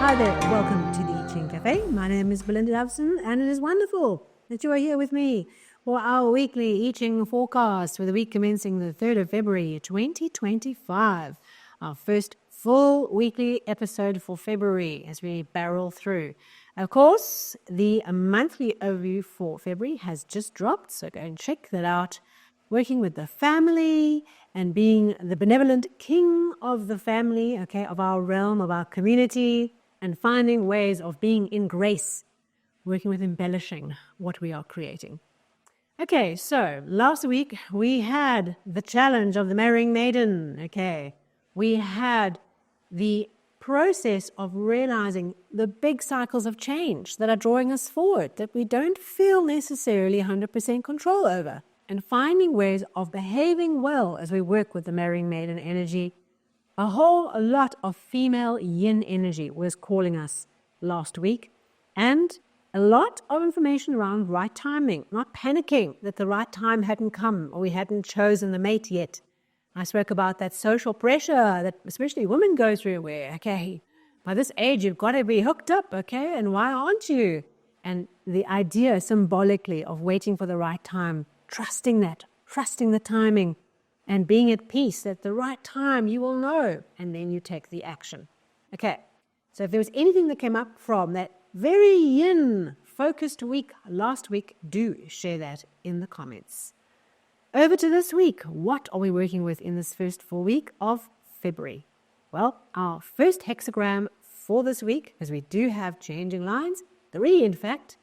Hi there, welcome to the I Ching Cafe. My name is Belinda Dobson, and it is wonderful that you are here with me for our weekly I Ching forecast for the week commencing the 3rd of February 2025. Our first full weekly episode for February as we barrel through. Of course, the monthly overview for February has just dropped, so go and check that out. Working with the family and being the benevolent king of the family, of our realm, of our community, and finding ways of being in grace, working with embellishing what we are creating. Okay, so last week we had the challenge of the marrying maiden. We had the process of realizing the big cycles of change that are drawing us forward, that we don't feel necessarily 100% control over, and finding ways of behaving well as we work with the marrying maiden energy. A whole lot of female yin energy was calling us last week, and a lot of information around right timing, not panicking that the right time hadn't come or we hadn't chosen the mate yet. I spoke about that social pressure that especially women go through where, by this age you've got to be hooked up, and why aren't you? And the idea symbolically of waiting for the right time, trusting the timing, and being at peace at the right time, you will know, and then you take the action. So if there was anything that came up from that very yin-focused week last week, do share that in the comments. Over to this week. What are we working with in this first full week of February? Well, our first hexagram for this week, as we do have changing lines, 3 in fact,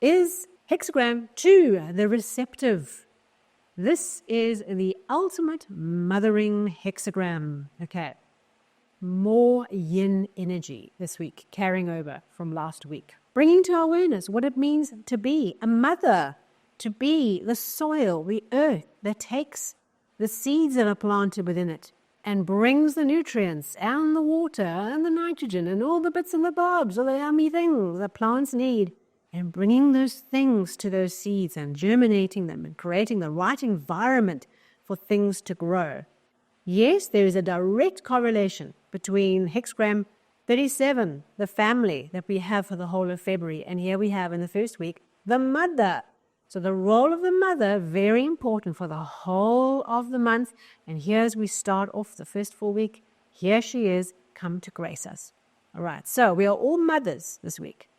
is hexagram 2, the receptive. This is the ultimate mothering hexagram. More yin energy this week, carrying over from last week. Bringing to our awareness what it means to be a mother, to be the soil, the earth that takes the seeds that are planted within it and brings the nutrients and the water and the nitrogen and all the bits and the bobs, all the yummy things that plants need, and bringing those things to those seeds and germinating them and creating the right environment for things to grow. Yes, there is a direct correlation between hexagram 37, the family that we have for the whole of February, and here we have in the first week, the mother. So the role of the mother, very important for the whole of the month. And here as we start off the first full week, here she is, come to grace us. All right, so we are all mothers this week.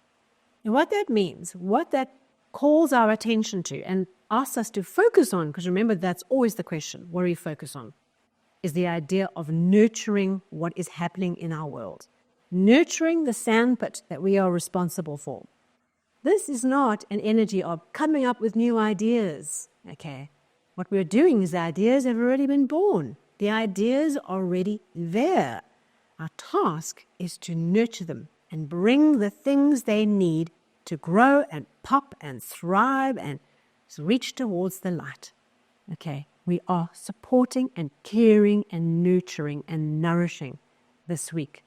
And what that means, what that calls our attention to and asks us to focus on, because remember, that's always the question, what do we focus on, is the idea of nurturing what is happening in our world. Nurturing the sandpit that we are responsible for. This is not an energy of coming up with new ideas, What we're doing is the ideas have already been born. The ideas are already there. Our task is to nurture them and bring the things they need to grow and pop and thrive and reach towards the light. We are supporting and caring and nurturing and nourishing this week.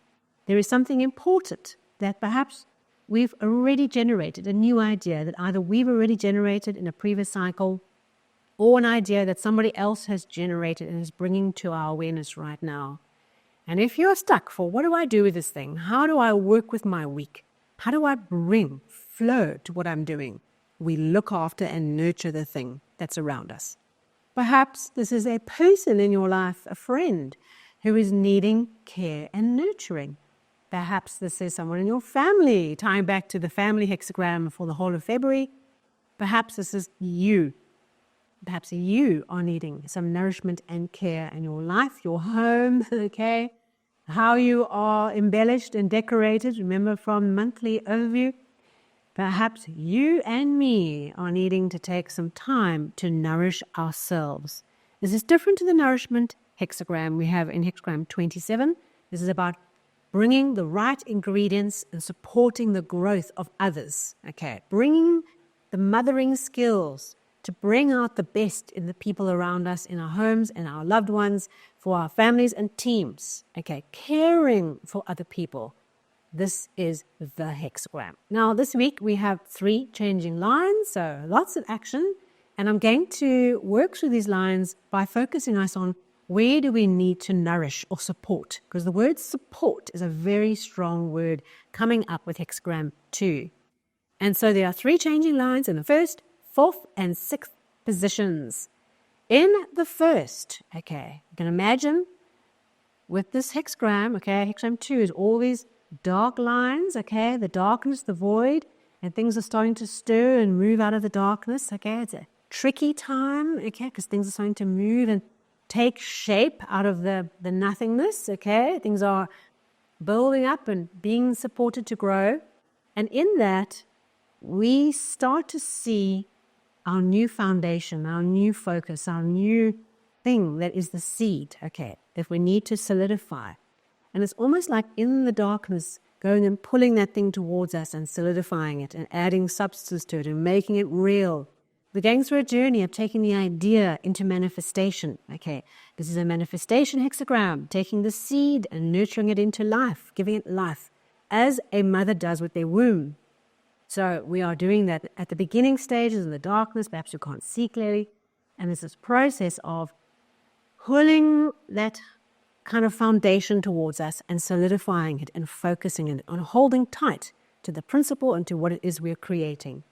There is something important that perhaps we've already generated, a new idea that either we've already generated in a previous cycle or an idea that somebody else has generated and is bringing to our awareness right now. And if you're stuck for what do I do with this thing? How do I work with my week? How do I bring flow to what I'm doing? We look after and nurture the thing that's around us. Perhaps this is a person in your life, a friend, who is needing care and nurturing. Perhaps this is someone in your family, tying back to the family hexagram for the whole of February. Perhaps this is you. Perhaps you are needing some nourishment and care in your life, your home, How you are embellished and decorated, remember from monthly overview. Perhaps you and me are needing to take some time to nourish ourselves. This is different to the nourishment hexagram we have in hexagram 27. This is about bringing the right ingredients and supporting the growth of others. Bringing the mothering skills to bring out the best in the people around us, in our homes, in our loved ones, for our families and teams. Caring for other people. This is the hexagram. Now, this week we have 3 changing lines, so lots of action. And I'm going to work through these lines by focusing us on Where do we need to nourish or support? Because the word support is a very strong word coming up with hexagram 2. And so there are 3 changing lines in the first, 4th, and 6th positions. In the first, okay, you can imagine with this hexagram, okay, hexagram 2 is all these dark lines, okay, the darkness, the void, and things are starting to stir and move out of the darkness, okay. It's a tricky time, okay, because things are starting to move and take shape out of the nothingness, okay. Things are building up and being supported to grow. And in that, we start to see our new foundation, our new focus, our new thing that is the seed, okay, that we need to solidify. And it's almost like in the darkness, going and pulling that thing towards us and solidifying it and adding substance to it and making it real. We're going through a journey of taking the idea into manifestation, okay. This is a manifestation hexagram, taking the seed and nurturing it into life, giving it life, as a mother does with their womb. So we are doing that at the beginning stages in the darkness, perhaps you can't see clearly, and there's this process of pulling that kind of foundation towards us and solidifying it and focusing it on holding tight to the principle and to what it is we're creating.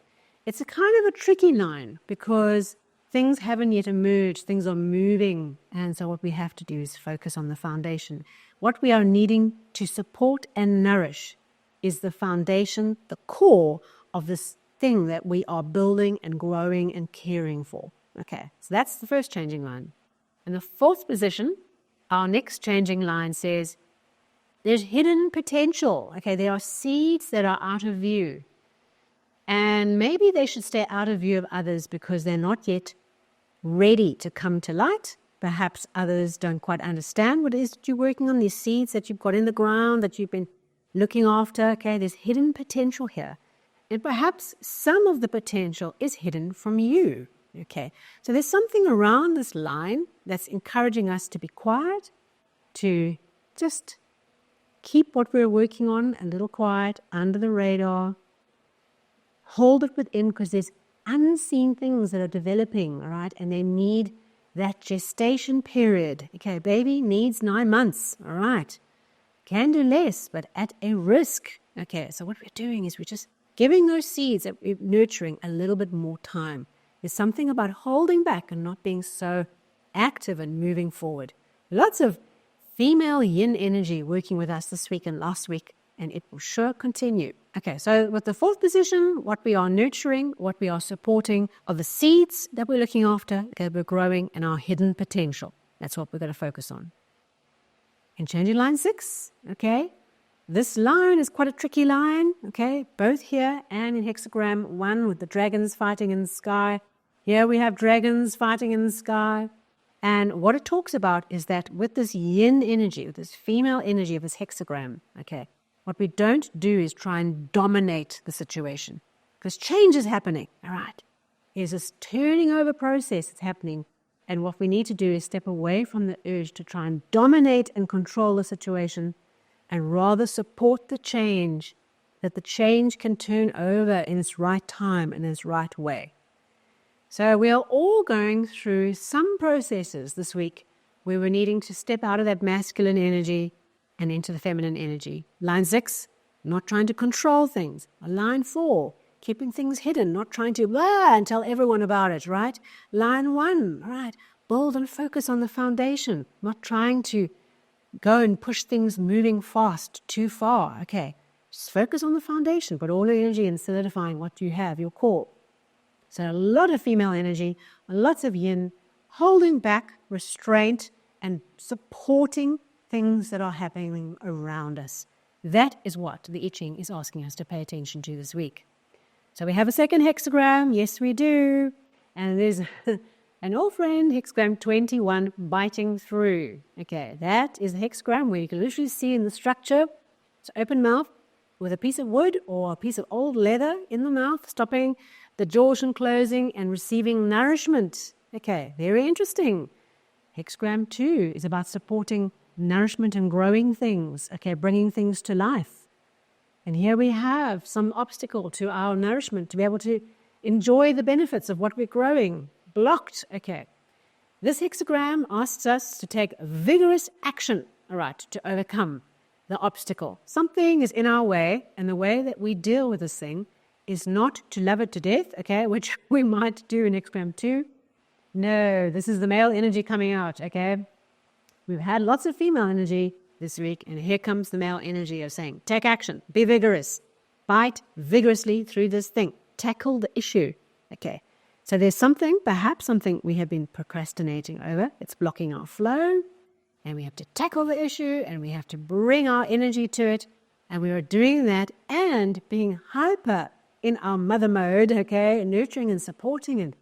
It's a kind of a tricky line because things haven't yet emerged, things are moving, and so what we have to do is focus on the foundation. What we are needing to support and nourish is the foundation, the core of this thing that we are building and growing and caring for. Okay, so that's the first changing line. In the 4th position, our next changing line says, there's hidden potential. Okay, there are seeds that are out of view. And maybe they should stay out of view of others because they're not yet ready to come to light. Perhaps others don't quite understand what it is that you're working on, these seeds that you've got in the ground, that you've been looking after. Okay, there's hidden potential here. And perhaps some of the potential is hidden from you. Okay, so there's something around this line that's encouraging us to be quiet, to just keep what we're working on a little quiet, under the radar, hold it within, because there's unseen things that are developing, all right, and they need that gestation period. Okay, baby needs 9 months, all right, can do less, but at a risk. Okay, so what we're doing is we're just giving those seeds that we're nurturing a little bit more time. There's something about holding back and not being so active and moving forward. Lots of female yin energy working with us this week and last week, and it will sure continue. Okay, so with the 4th position, what we are nurturing, what we are supporting are the seeds that we're looking after, that we're growing, and our hidden potential. That's what we're going to focus on. In changing line 6, okay, this line is quite a tricky line, okay, both here and in hexagram 1 with the dragons fighting in the sky. Here we have dragons fighting in the sky. And what it talks about is that with this yin energy, with this female energy of this hexagram, okay, what we don't do is try and dominate the situation. Because change is happening, all right? There's this turning over process that's happening. And what we need to do is step away from the urge to try and dominate and control the situation and rather support the change, that the change can turn over in its right time and its right way. So we are all going through some processes this week where we're needing to step out of that masculine energy and into the feminine energy. Line 6, not trying to control things. Line 4, keeping things hidden, not trying to and tell everyone about it, right? Line 1, right, build and focus on the foundation, not trying to go and push things moving fast too far. Okay, just focus on the foundation, put all your energy in solidifying what you have, your core. So a lot of female energy, lots of yin, holding back, restraint, and supporting things that are happening around us. That is what the I Ching is asking us to pay attention to this week. So we have a second hexagram. Yes, we do. And there's an old friend, hexagram 21, biting through. Okay, that is the hexagram where you can literally see in the structure, it's open mouth with a piece of wood or a piece of old leather in the mouth, stopping the jaws and closing and receiving nourishment. Okay, very interesting. Hexagram 2 is about supporting nourishment and growing things, okay, bringing things to life. And here we have some obstacle to our nourishment to be able to enjoy the benefits of what we're growing. Blocked, okay. This hexagram asks us to take vigorous action, all right, to overcome the obstacle. Something is in our way, and the way that we deal with this thing is not to love it to death, okay, which we might do in hexagram 2. No, this is the male energy coming out, okay? We've had lots of female energy this week, and here comes the male energy of saying, take action, be vigorous, fight vigorously through this thing, tackle the issue, okay? So there's perhaps something we have been procrastinating over. It's blocking our flow, and we have to tackle the issue, and we have to bring our energy to it, and we are doing that and being hyper in our mother mode, okay, nurturing and supporting and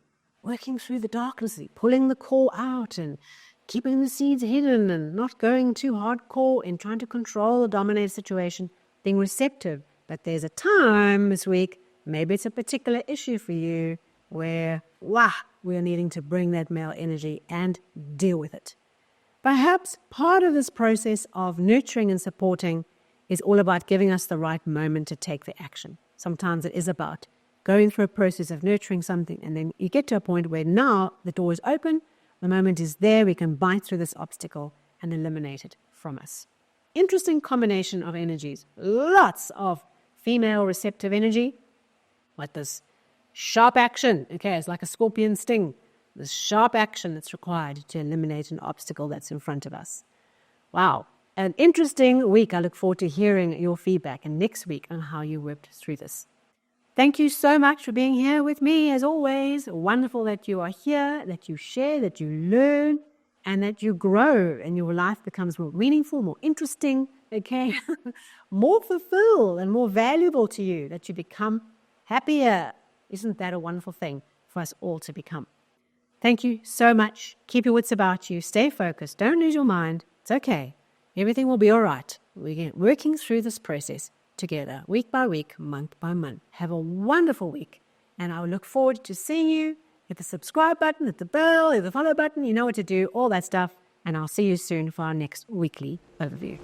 working through the darkness, pulling the core out and keeping the seeds hidden and not going too hardcore in trying to control or dominate a situation, being receptive. But there's a time this week, maybe it's a particular issue for you, where, we're needing to bring that male energy and deal with it. Perhaps part of this process of nurturing and supporting is all about giving us the right moment to take the action. Sometimes it is about going through a process of nurturing something, and then you get to a point where now the door is open, the moment is there, we can bite through this obstacle and eliminate it from us. Interesting combination of energies. Lots of female receptive energy, like this sharp action, okay, it's like a scorpion sting. This sharp action that's required to eliminate an obstacle that's in front of us. Wow, an interesting week. I look forward to hearing your feedback and next week on how you worked through this. Thank you so much for being here with me, as always. Wonderful that you are here, that you share, that you learn, and that you grow, and your life becomes more meaningful, more interesting, okay, more fulfilled and more valuable to you, that you become happier. Isn't that a wonderful thing for us all to become? Thank you so much. Keep your wits about you. Stay focused. Don't lose your mind. It's okay. Everything will be all right. We're working through this process together, week by week, month by month. Have a wonderful week. And I will look forward to seeing you. Hit the subscribe button, hit the bell, hit the follow button. You know what to do, all that stuff. And I'll see you soon for our next weekly overview.